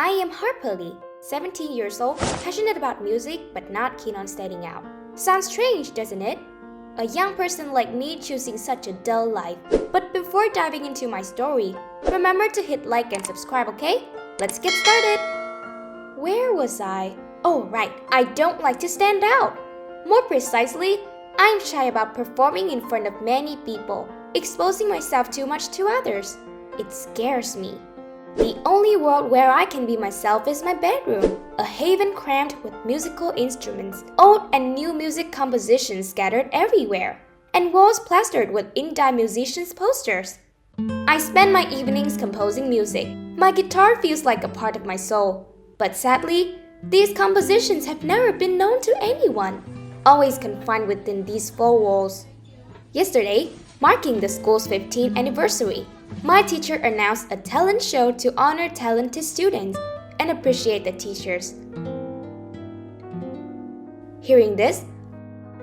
I am Harper Lee, 17 years old, passionate about music but not keen on standing out. Sounds strange, doesn't it? A young person like me choosing such a dull life. But before diving into my story, remember to hit like and subscribe, okay? Let's get started! Where was I? Oh right, I don't like to stand out. More precisely, I'm shy about performing in front of many people, exposing myself too much to others. It scares me. The only world where I can be myself is my bedroom, a haven crammed with musical instruments, old and new music compositions scattered everywhere, and walls plastered with indie musicians' posters. I spend my evenings composing music. My guitar feels like a part of my soul, but sadly, these compositions have never been known to anyone, always confined within these four walls. Yesterday, marking the school's 15th anniversary, my teacher announced a talent show to honor talented students and appreciate the teachers. Hearing this,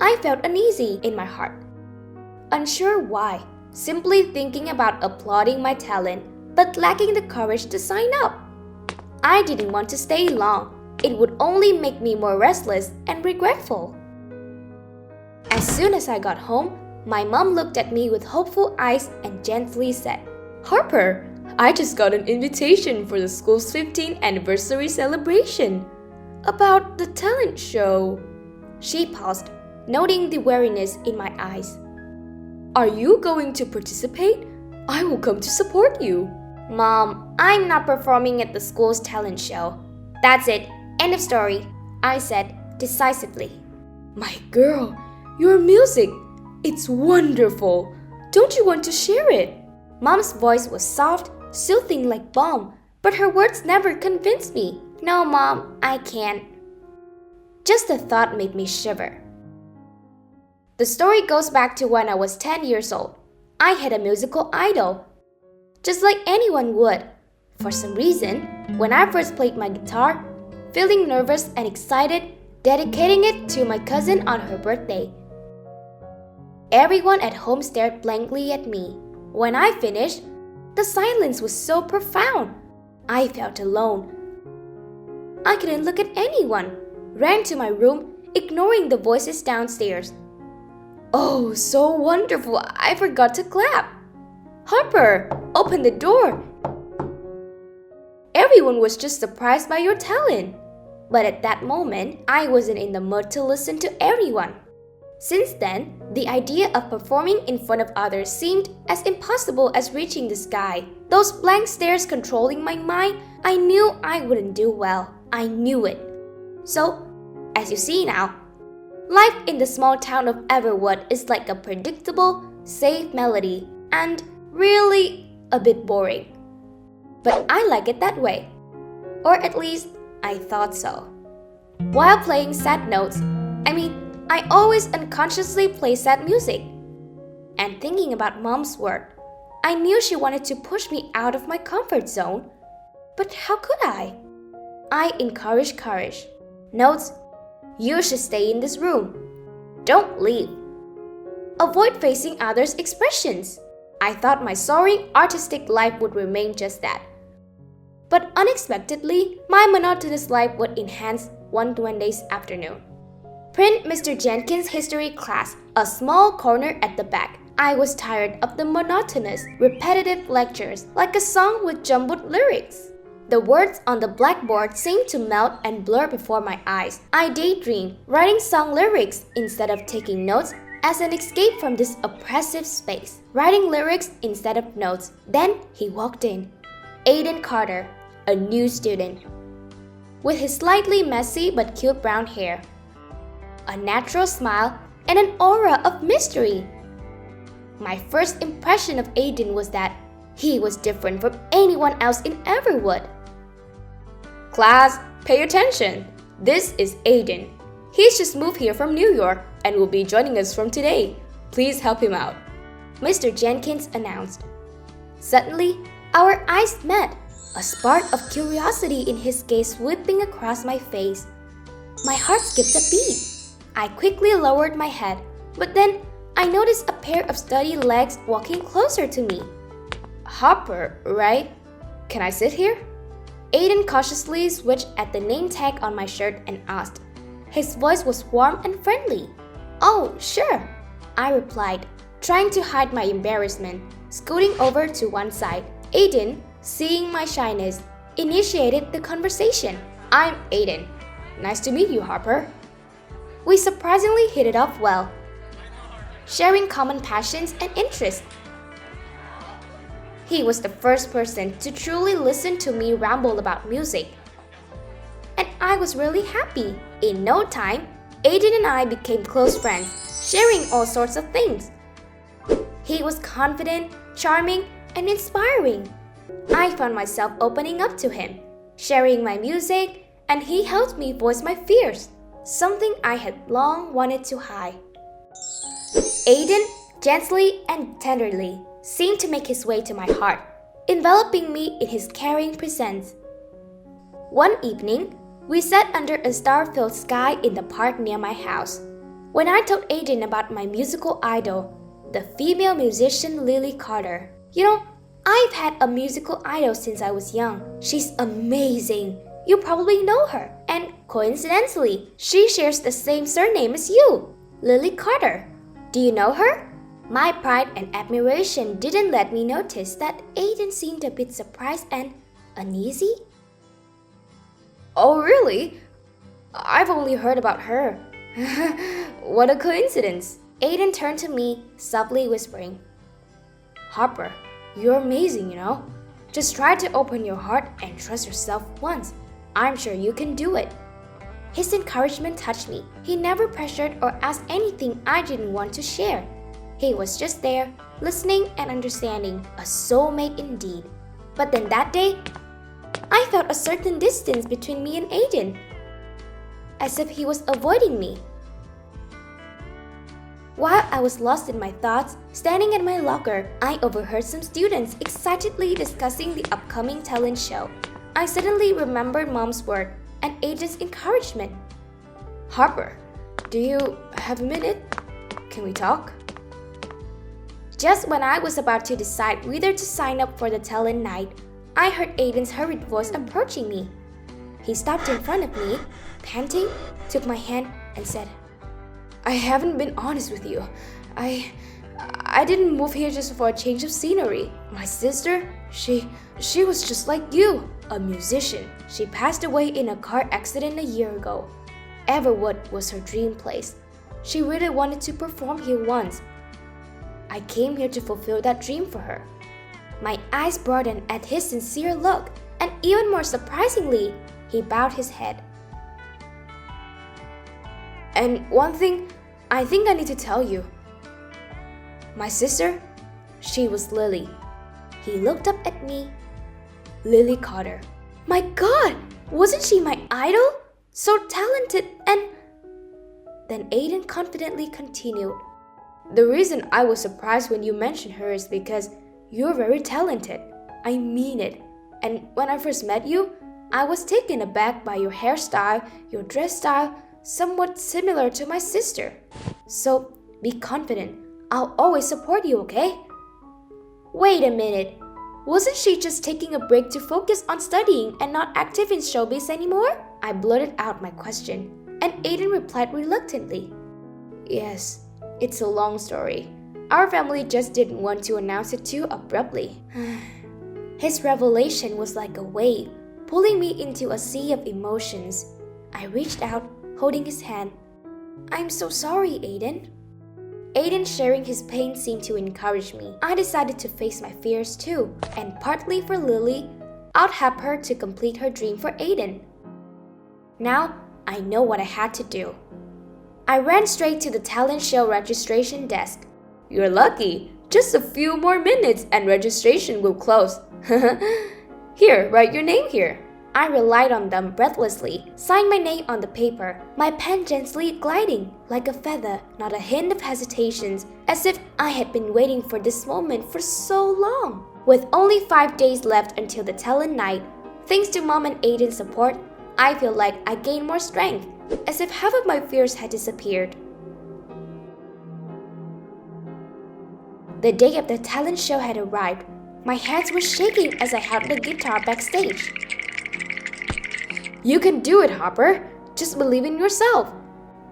I felt uneasy in my heart. Unsure why, simply thinking about applauding my talent, but lacking the courage to sign up. I didn't want to stay long. It would only make me more restless and regretful. As soon as I got home, my mom looked at me with hopeful eyes and gently said, "Harper, I just got an invitation for the school's 15th anniversary celebration. About the talent show." She paused, noting the weariness in my eyes. "Are you going to participate? I will come to support you." "Mom, I'm not performing at the school's talent show." "That's it. End of story," I said decisively. "My girl, your music, it's wonderful. Don't you want to share it?" Mom's voice was soft, soothing like balm, but her words never convinced me. "No, Mom, I can't." Just the thought made me shiver. The story goes back to when I was 10 years old. I had a musical idol, just like anyone would. For some reason, when I first played my guitar, feeling nervous and excited, dedicating it to my cousin on her birthday. Everyone at home stared blankly at me. When I finished, the silence was so profound. I felt alone. I couldn't look at anyone. Ran to my room, ignoring the voices downstairs. "Oh, so wonderful, I forgot to clap." "Harper, open the door. Everyone was just surprised by your talent." But at that moment, I wasn't in the mood to listen to everyone. Since then, the idea of performing in front of others seemed as impossible as reaching the sky. Those blank stares controlling my mind, I knew I wouldn't do well. I knew it. So, as you see now, life in the small town of Everwood is like a predictable, safe melody and really a bit boring. But I like it that way. Or at least, I thought so. While playing sad notes, I always unconsciously play sad music. And thinking about Mom's word, I knew she wanted to push me out of my comfort zone. But how could I? I encouraged courage. "Notes, you should stay in this room. Don't leave. Avoid facing others' expressions." I thought my soaring artistic life would remain just that. But unexpectedly, my monotonous life would enhance one Wednesday's afternoon. Print Mr. Jenkins' history class, a small corner at the back. I was tired of the monotonous, repetitive lectures, like a song with jumbled lyrics. The words on the blackboard seemed to melt and blur before my eyes. I daydreamed, writing song lyrics instead of taking notes as an escape from this oppressive space. Writing lyrics instead of notes. Then he walked in. Aiden Carter, a new student, with his slightly messy but cute brown hair, a natural smile, and an aura of mystery. My first impression of Aiden was that he was different from anyone else in Everwood. "Class, pay attention. This is Aiden. He's just moved here from New York and will be joining us from today. Please help him out," Mr. Jenkins announced. Suddenly, our eyes met, a spark of curiosity in his gaze sweeping across my face. My heart skipped a beat. I quickly lowered my head, but then I noticed a pair of sturdy legs walking closer to me. "Harper, right? Can I sit here?" Aiden cautiously switched at the name tag on my shirt and asked. His voice was warm and friendly. "Oh, sure," I replied, trying to hide my embarrassment. Scooting over to one side, Aiden, seeing my shyness, initiated the conversation. "I'm Aiden. Nice to meet you, Harper." We surprisingly hit it off well, sharing common passions and interests. He was the first person to truly listen to me ramble about music. And I was really happy. In no time, Aiden and I became close friends, sharing all sorts of things. He was confident, charming, and inspiring. I found myself opening up to him, sharing my music, and he helped me voice my fears, something I had long wanted to hide. Aiden, gently and tenderly, seemed to make his way to my heart, enveloping me in his caring presence. One evening, we sat under a star-filled sky in the park near my house. When I told Aiden about my musical idol, the female musician Lily Carter. You know, I've had a musical idol since I was young. She's amazing. You probably know her. And coincidentally, she shares the same surname as you, Lily Carter. Do you know her? My pride and admiration didn't let me notice that Aiden seemed a bit surprised and uneasy. "Oh, really? I've only heard about her." "What a coincidence." Aiden turned to me, softly whispering, "Harper, you're amazing, you know. Just try to open your heart and trust yourself once. I'm sure you can do it." His encouragement touched me. He never pressured or asked anything I didn't want to share. He was just there, listening and understanding, a soulmate indeed. But then that day, I felt a certain distance between me and Aiden, as if he was avoiding me. While I was lost in my thoughts, standing at my locker, I overheard some students excitedly discussing the upcoming talent show. I suddenly remembered Mom's word and Aiden's encouragement. "Harper, do you have a minute? Can we talk?" Just when I was about to decide whether to sign up for the talent night, I heard Aiden's hurried voice approaching me. He stopped in front of me, panting, took my hand, and said, "I haven't been honest with you. I didn't move here just for a change of scenery. My sister, she was just like you, a musician. She passed away in a car accident a year ago. Everwood was her dream place. She really wanted to perform here once. I came here to fulfill that dream for her." My eyes broadened at his sincere look, and even more surprisingly, he bowed his head. "And one thing I think I need to tell you. My sister, she was Lily." He looked up at me. "Lily Carter." My God, wasn't she my idol? So talented and... Then Aiden confidently continued. "The reason I was surprised when you mentioned her is because you're very talented. I mean it. And when I first met you, I was taken aback by your hairstyle, your dress style, somewhat similar to my sister. So be confident. I'll always support you, okay?" Wait a minute. Wasn't she just taking a break to focus on studying and not active in showbiz anymore? I blurted out my question, and Aiden replied reluctantly. "Yes, it's a long story. Our family just didn't want to announce it too abruptly." His revelation was like a wave, pulling me into a sea of emotions. I reached out, holding his hand. "I'm so sorry, Aiden." Aiden sharing his pain seemed to encourage me. I decided to face my fears too, and partly for Lily, I'd help her to complete her dream for Aiden. Now, I know what I had to do. I ran straight to the talent show registration desk. "You're lucky. Just a few more minutes and registration will close." "Here, write your name here." I relied on them breathlessly, signed my name on the paper, my pen gently gliding like a feather, not a hint of hesitations, as if I had been waiting for this moment for so long. With only 5 days left until the talent night, thanks to Mom and Aiden's support, I feel like I gained more strength, as if half of my fears had disappeared. The day of the talent show had arrived. My hands were shaking as I held the guitar backstage. You can do it, Harper. Just believe in yourself.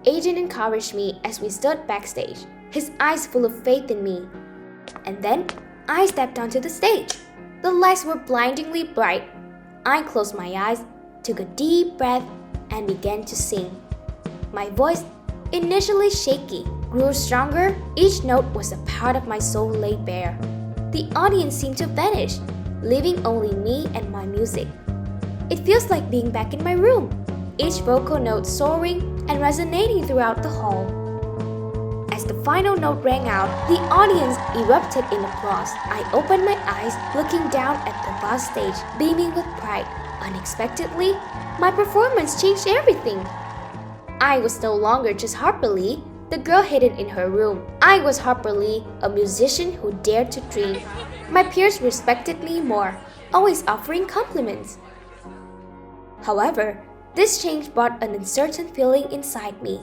Aiden encouraged me as we stood backstage, his eyes full of faith in me. And then I stepped onto the stage. The lights were blindingly bright. I closed my eyes, took a deep breath, and began to sing. My voice, initially shaky, grew stronger. Each note was a part of my soul laid bare. The audience seemed to vanish, leaving only me and my music. It feels like being back in my room, each vocal note soaring and resonating throughout the hall. As the final note rang out, the audience erupted in applause. I opened my eyes, looking down at the vast stage, beaming with pride. Unexpectedly, my performance changed everything. I was no longer just Harper Lee, the girl hidden in her room. I was Harper Lee, a musician who dared to dream. My peers respected me more, always offering compliments. However, this change brought an uncertain feeling inside me.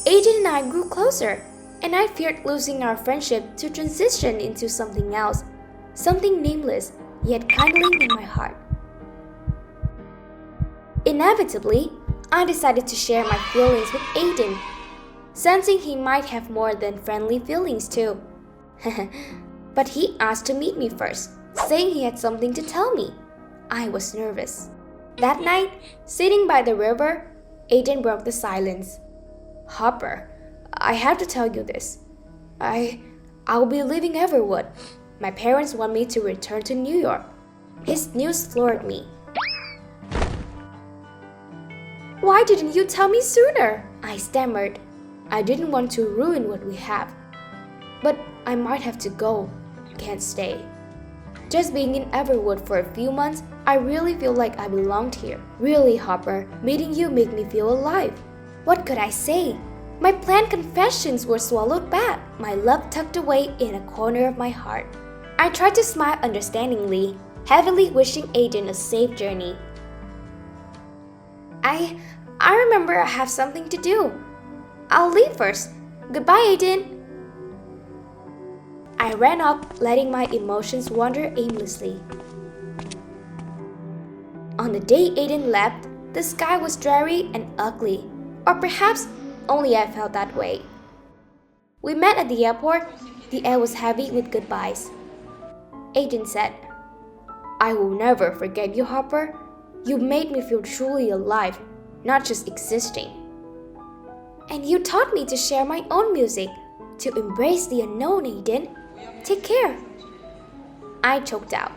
Aiden and I grew closer, and I feared losing our friendship to transition into something else, something nameless yet kindling in my heart. Inevitably, I decided to share my feelings with Aiden, sensing he might have more than friendly feelings too. But he asked to meet me first, saying he had something to tell me. I was nervous. That night, sitting by the river, Aiden broke the silence. Harper, I have to tell you this. I'll be leaving Everwood. My parents want me to return to New York. His news floored me. Why didn't you tell me sooner? I stammered. I didn't want to ruin what we have. But I might have to go. Can't stay. Just being in Everwood for a few months, I really feel like I belonged here. Really, Harper, meeting you made me feel alive. What could I say? My planned confessions were swallowed back, my love tucked away in a corner of my heart. I tried to smile understandingly, heavily wishing Aiden a safe journey. I remember I have something to do. I'll leave first. Goodbye, Aiden. I ran up, letting my emotions wander aimlessly. On the day Aiden left, the sky was dreary and ugly, or perhaps only I felt that way. We met at the airport. The air was heavy with goodbyes. Aiden said, I will never forget you, Harper. You made me feel truly alive, not just existing. And you taught me to share my own music, to embrace the unknown, Aiden. Take care. I choked out.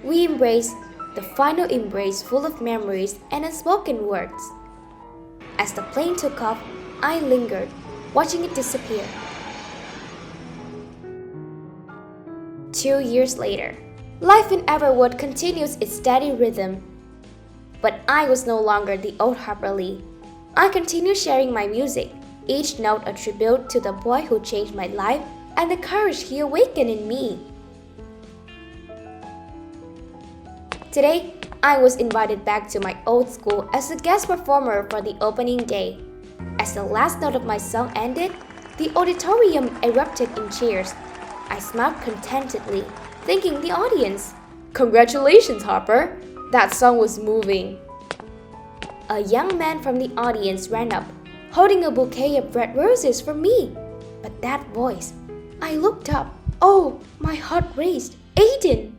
We embraced, the final embrace full of memories and unspoken words. As the plane took off, I lingered, watching it disappear. 2 years later, life in Everwood continues its steady rhythm. But I was no longer the old Harper Lee. I continue sharing my music, each note a tribute to the boy who changed my life and the courage he awakened in me. Today, I was invited back to my old school as a guest performer for the opening day. As the last note of my song ended, the auditorium erupted in cheers. I smiled contentedly, thanking the audience. Congratulations, Harper! That song was moving. A young man from the audience ran up, holding a bouquet of red roses for me. But that voice, I looked up. Oh, my heart raced. Aiden!